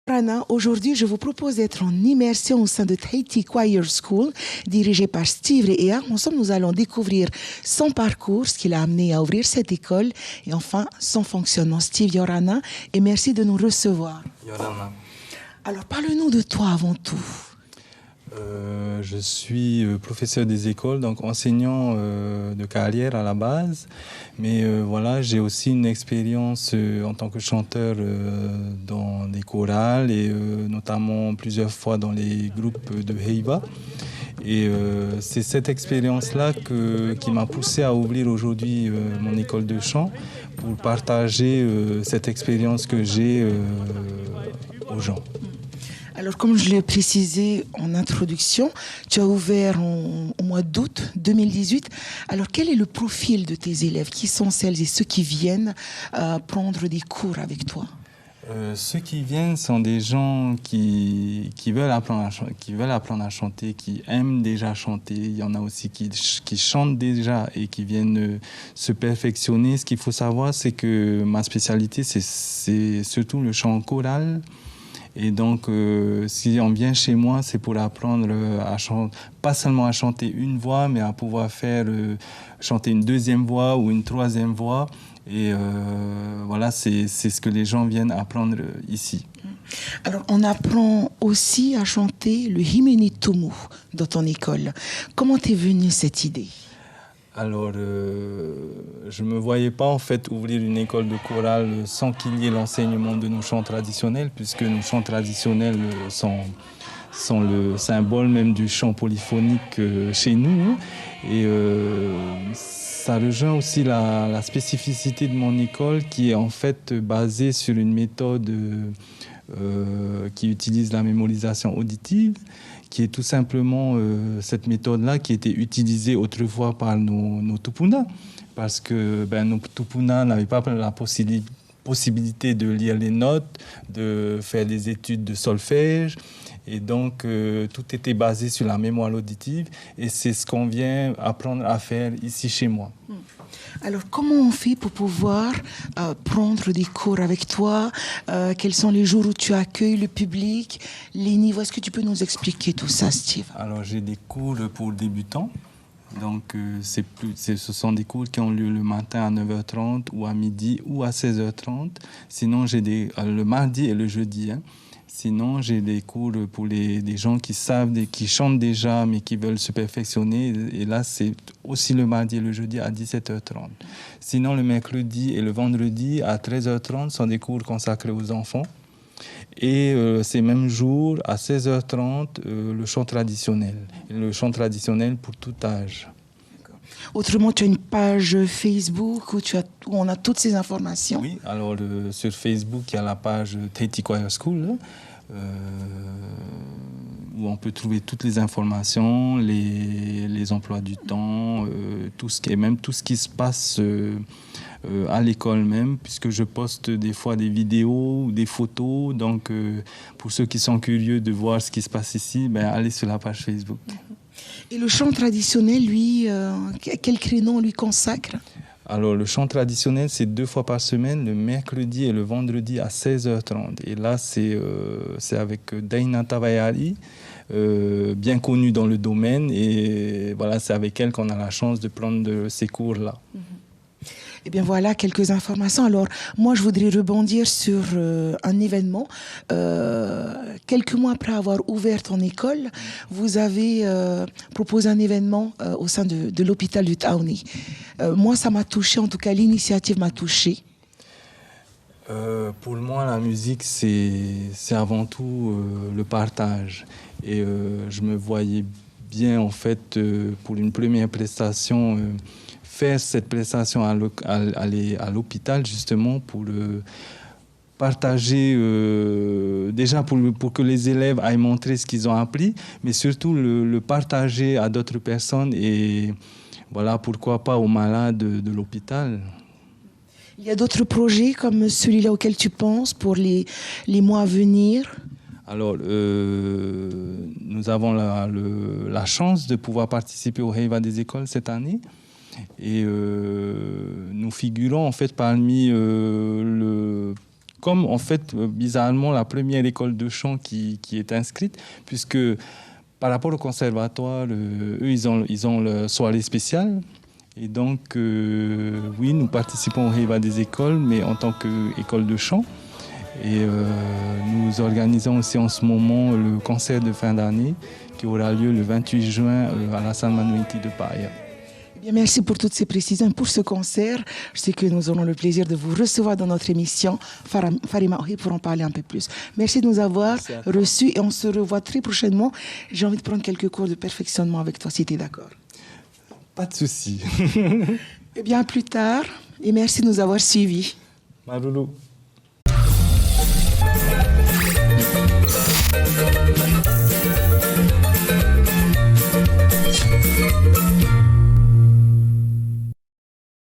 Rana, aujourd'hui, je vous propose d'être en immersion au sein de Tahiti Choir School, dirigée par Steve Rea. Ensemble, nous allons découvrir son parcours, ce qui l'a amené à ouvrir cette école, et enfin, son fonctionnement. Steve Yorana, et merci de nous recevoir. Yorana. Alors, parle-nous de toi avant tout. Je suis professeur des écoles, donc enseignant de carrière à la base. Mais voilà, j'ai aussi une expérience en tant que chanteur dans des chorales et notamment plusieurs fois dans les groupes de Heiva. Et c'est cette expérience-là qui m'a poussé à ouvrir aujourd'hui mon école de chant pour partager cette expérience que j'ai aux gens. Alors, comme je l'ai précisé en introduction, tu as ouvert au mois d'août 2018. Alors, quel est le profil de tes élèves? Qui sont celles et ceux qui viennent prendre des cours avec toi? Ceux qui viennent sont des gens qui veulent apprendre à chanter, qui aiment déjà chanter. Il y en a aussi qui chantent déjà et qui viennent se perfectionner. Ce qu'il faut savoir, c'est que ma spécialité, c'est surtout le chant choral. Et donc, si on vient chez moi, c'est pour apprendre à chanter, pas seulement à chanter une voix, mais à pouvoir chanter une deuxième voix ou une troisième voix. Et voilà, c'est ce que les gens viennent apprendre ici. Alors, on apprend aussi à chanter le Himeni Tumu dans ton école. Comment t'es venue cette idée? Alors, je ne me voyais pas en fait ouvrir une école de chorale sans qu'il y ait l'enseignement de nos chants traditionnels, puisque nos chants traditionnels sont le symbole même du chant polyphonique chez nous. Et ça rejoint aussi la spécificité de mon école qui est en fait basée sur une méthode qui utilise la mémorisation auditive, qui est tout simplement cette méthode-là qui était utilisée autrefois par nos tupunas, parce que nos tupunas n'avaient pas la possibilité de lire les notes, de faire des études de solfège, et donc tout était basé sur la mémoire auditive, et c'est ce qu'on vient apprendre à faire ici chez moi. Alors, comment on fait pour pouvoir prendre des cours avec toi? Quels sont les jours où tu accueilles le public, les niveaux? Est-ce que tu peux nous expliquer tout ça, Steve? Alors, j'ai des cours pour débutants. Donc, ce sont des cours qui ont lieu le matin à 9h30 ou à midi ou à 16h30. Sinon, j'ai le mardi et le jeudi. Sinon, j'ai des cours pour des gens qui savent, qui chantent déjà, mais qui veulent se perfectionner. Et là, c'est aussi le mardi et le jeudi à 17h30. Sinon, le mercredi et le vendredi à 13h30 sont des cours consacrés aux enfants. Et ces mêmes jours, à 16h30, le chant traditionnel. Et le chant traditionnel pour tout âge. Autrement, tu as une page Facebook où on a toutes ces informations? Oui, alors sur Facebook, il y a la page Tahiti Choir School, où on peut trouver toutes les informations, les emplois du temps, tout ce qui se passe à l'école même, puisque je poste des fois des vidéos ou des photos. Donc, pour ceux qui sont curieux de voir ce qui se passe ici, allez sur la page Facebook. Et le chant traditionnel, lui, quel créneau on lui consacre? Alors, le chant traditionnel, c'est 2 fois par semaine, le mercredi et le vendredi à 16h30. Et là, c'est avec Daina Tavayari, bien connue dans le domaine. Et voilà, c'est avec elle qu'on a la chance de prendre ces cours-là. Eh bien voilà quelques informations. Alors moi je voudrais rebondir sur un événement. Quelques mois après avoir ouvert ton école, vous avez proposé un événement au sein de l'hôpital du Taoni. Moi ça m'a touché, en tout cas l'initiative m'a touché. Pour moi la musique c'est avant tout le partage. Et je me voyais bien en fait pour une première prestation faire cette prestation aller à l'hôpital justement pour partager, déjà pour que les élèves aillent montrer ce qu'ils ont appris, mais surtout le partager à d'autres personnes et voilà, pourquoi pas aux malades de l'hôpital. Il y a d'autres projets comme celui-là auquel tu penses pour les mois à venir? Alors, nous avons la chance de pouvoir participer au Heiva des écoles cette année. Et nous figurons en fait parmi comme en fait bizarrement la première école de chant qui est inscrite, puisque par rapport au conservatoire, eux ils ont le soirée spéciale. Et donc, oui, nous participons au Hiva des écoles, mais en tant qu'école de chant. Et nous organisons aussi en ce moment le concert de fin d'année qui aura lieu le 28 juin à la salle Manueliti de Paille. Eh bien, merci pour toutes ces précisions, pour ce concert. Je sais que nous aurons le plaisir de vous recevoir dans notre émission Farima Ohi pour en parler un peu plus. Merci de nous avoir reçus et on se revoit très prochainement. J'ai envie de prendre quelques cours de perfectionnement avec toi, si tu es d'accord. Pas de souci. Eh bien, à plus tard et merci de nous avoir suivis. Maroulou.